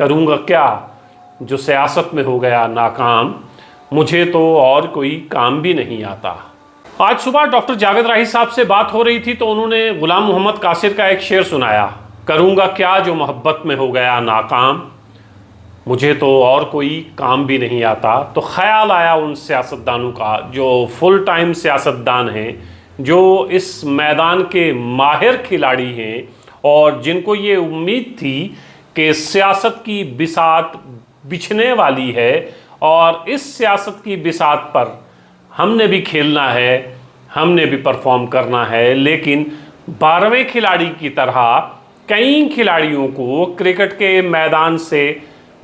करूँगा क्या जो सियासत में हो गया नाकाम, मुझे तो और कोई काम भी नहीं आता। आज सुबह डॉक्टर जावेद राही साहब से बात हो रही थी तो उन्होंने गुलाम मोहम्मद कासिर का एक शेर सुनाया, करूँगा क्या जो मोहब्बत में हो गया नाकाम, मुझे तो और कोई काम भी नहीं आता। तो ख्याल आया उन सियासतदानों का जो फुल टाइम सियासतदान हैं, जो इस मैदान के माहिर खिलाड़ी हैं और जिनको ये उम्मीद थी कि सियासत की बिसात बिछने वाली है और इस सियासत की बिसात पर हमने भी खेलना है, हमने भी परफॉर्म करना है। लेकिन 12वें खिलाड़ी की तरह कई खिलाड़ियों को क्रिकेट के मैदान से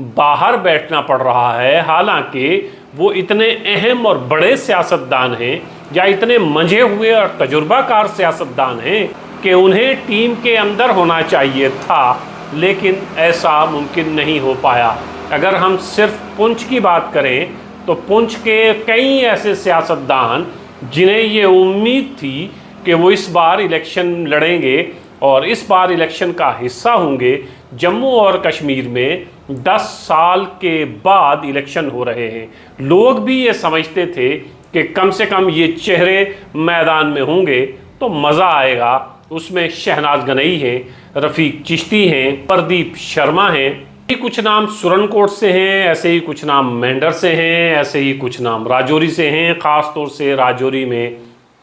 बाहर बैठना पड़ रहा है, हालांकि वो इतने अहम और बड़े सियासतदान हैं या इतने मंझे हुए और तजुर्बाकार सियासतदान हैं कि उन्हें टीम के अंदर होना चाहिए था, लेकिन ऐसा मुमकिन नहीं हो पाया। अगर हम सिर्फ पुंछ की बात करें तो पुंछ के कई ऐसे सियासतदान जिन्हें ये उम्मीद थी कि वो इस बार इलेक्शन लड़ेंगे और इस बार इलेक्शन का हिस्सा होंगे। जम्मू और कश्मीर में 10 साल के बाद इलेक्शन हो रहे हैं। लोग भी ये समझते थे कि कम से कम ये चेहरे मैदान में होंगे तो मज़ा आएगा। उसमें शहनाज गनई हैं, रफ़ीक चिश्ती हैं, प्रदीप शर्मा हैं, कुछ नाम सुरनकोट से हैं, ऐसे ही कुछ नाम मेंढर से हैं, ऐसे ही कुछ नाम राजौरी से हैं। ख़ास तौर से राजौरी में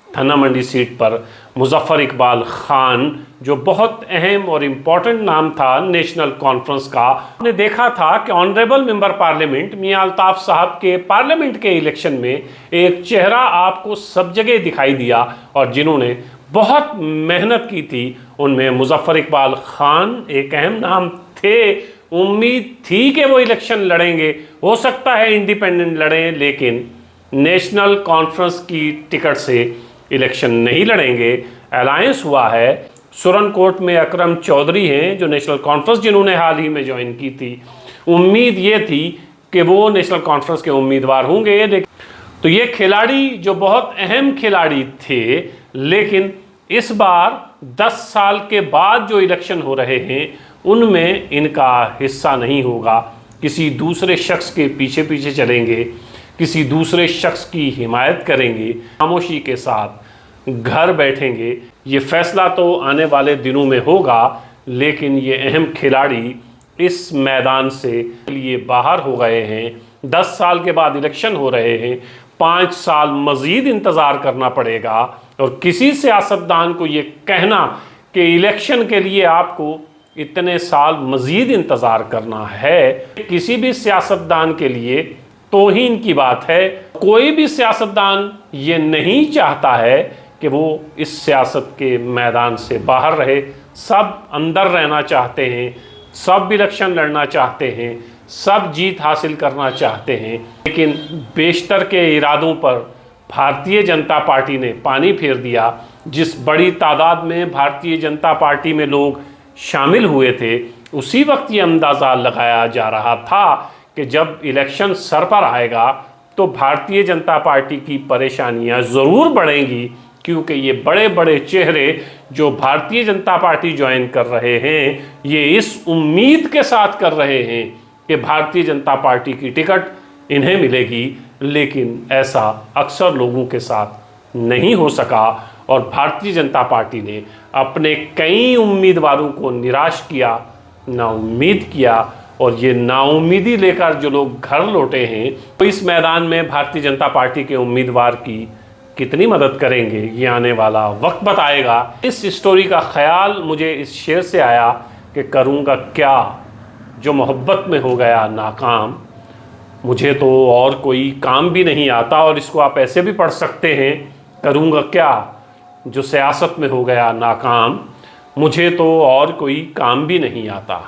थन्ना मंडी सीट पर मुजफ्फर इकबाल खान, जो बहुत अहम और इम्पॉर्टेंट नाम था नेशनल कॉन्फ्रेंस का। हमने देखा था कि ऑनरेबल मेंबर पार्लियामेंट मियां अल्ताफ़ साहब के पार्लियामेंट के इलेक्शन में एक चेहरा आपको सब जगह दिखाई दिया और जिन्होंने बहुत मेहनत की थी उनमें मुजफ्फर इकबाल खान एक अहम नाम थे। उम्मीद थी कि वो इलेक्शन लड़ेंगे, हो सकता है इंडिपेंडेंट लड़ें, लेकिन नेशनल कॉन्फ्रेंस की टिकट से इलेक्शन नहीं लड़ेंगे। अलायंस हुआ है। सुरनकोट में अकरम चौधरी हैं जो नेशनल कॉन्फ्रेंस जिन्होंने हाल ही में ज्वाइन की थी। उम्मीद ये थी कि वो नेशनल कॉन्फ्रेंस के उम्मीदवार होंगे। लेकिन तो ये खिलाड़ी जो बहुत अहम खिलाड़ी थे, लेकिन इस बार 10 साल के बाद जो इलेक्शन हो रहे हैं उनमें इनका हिस्सा नहीं होगा। किसी दूसरे शख्स के पीछे पीछे चलेंगे, किसी दूसरे शख्स की हिमायत करेंगे, खामोशी के साथ घर बैठेंगे। ये फैसला तो आने वाले दिनों में होगा, लेकिन ये अहम खिलाड़ी इस मैदान से लिए बाहर हो गए हैं। 10 साल के बाद इलेक्शन हो रहे हैं, 5 साल मज़ीद इंतज़ार करना पड़ेगा। और किसी सियासतदान को ये कहना कि इलेक्शन के लिए आपको इतने साल मज़ीद इंतज़ार करना है, किसी भी सियासतदान के लिए तौहीन की बात है। कोई भी सियासतदान ये नहीं चाहता है कि वो इस सियासत के मैदान से बाहर रहे। सब अंदर रहना चाहते हैं, सब इलेक्शन लड़ना चाहते हैं, सब जीत हासिल करना चाहते हैं। लेकिन बेशतर के इरादों पर भारतीय जनता पार्टी ने पानी फेर दिया। जिस बड़ी तादाद में भारतीय जनता पार्टी में लोग शामिल हुए थे, उसी वक्त ये अंदाज़ा लगाया जा रहा था कि जब इलेक्शन सर पर आएगा तो भारतीय जनता पार्टी की परेशानियां ज़रूर बढ़ेंगी, क्योंकि ये बड़े बड़े चेहरे जो भारतीय जनता पार्टी ज्वाइन कर रहे हैं, ये इस उम्मीद के साथ कर रहे हैं कि भारतीय जनता पार्टी की टिकट इन्हें मिलेगी। लेकिन ऐसा अक्सर लोगों के साथ नहीं हो सका और भारतीय जनता पार्टी ने अपने कई उम्मीदवारों को निराश किया, नाउम्मीद किया। और ये नाउम्मीदी लेकर जो लोग घर लौटे हैं, तो इस मैदान में भारतीय जनता पार्टी के उम्मीदवार की कितनी मदद करेंगे, ये आने वाला वक्त बताएगा। इस स्टोरी का ख्याल मुझे इस शेर से आया कि करूँगा क्या जो मोहब्बत में हो गया नाकाम, मुझे तो और कोई काम भी नहीं आता। और इसको आप ऐसे भी पढ़ सकते हैं, करूँगा क्या जो सियासत में हो गया नाकाम, मुझे तो और कोई काम भी नहीं आता।